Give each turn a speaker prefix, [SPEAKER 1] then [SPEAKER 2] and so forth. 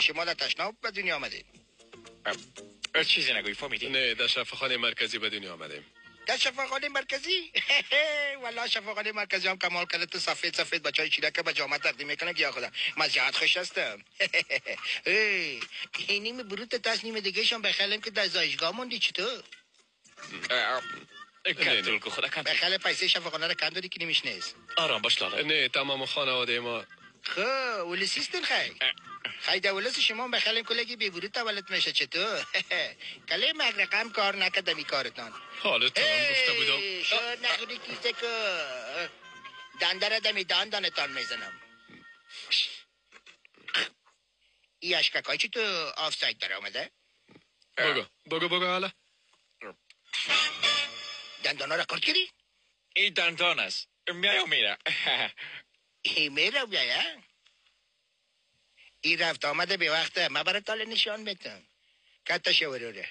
[SPEAKER 1] شما در تشناب به دنیا آمده.
[SPEAKER 2] چیزی نگوی فهمیدی؟
[SPEAKER 3] نه در شفاخانه مرکزی به دنیا آمدیم.
[SPEAKER 1] در شفاخانه مرکزی؟ والله شفاخانه مرکزی هم کمال کرده. تو سفید سفید بچهای چیرک به جامعه تقدیم میکنه. گیا خدا مزیت خوش هستم. این نیم بروت تاش نیم دیگه شون بخلیم که در زایشگاه موندی. چطور؟
[SPEAKER 2] کنترل کو خدا کنترل.
[SPEAKER 1] بخل پیسه شفاخانه رو کنداری که نمیش نیست.
[SPEAKER 2] آرام باش لاله.
[SPEAKER 3] نه تمام خانواده ما.
[SPEAKER 1] خب ولی سیستن خی دولت شما بخلیم کلگی بی برود تولد میشه. چطور؟ کلی مگرقم کار نکدمی کارتان.
[SPEAKER 3] حالت تمام گفته بودم.
[SPEAKER 1] شد نخوری کیسه که دندره دمی دانتان میزنم. ای اشککای چی تو آفساید در آمده؟
[SPEAKER 3] بگو حالا.
[SPEAKER 1] دندانا را کرد کردی؟
[SPEAKER 2] این دندان است. میای میره.
[SPEAKER 1] ای میره بیایه؟ ای رفت آمده به وقت ما برای تاله نشان بتم. کتا شوروره.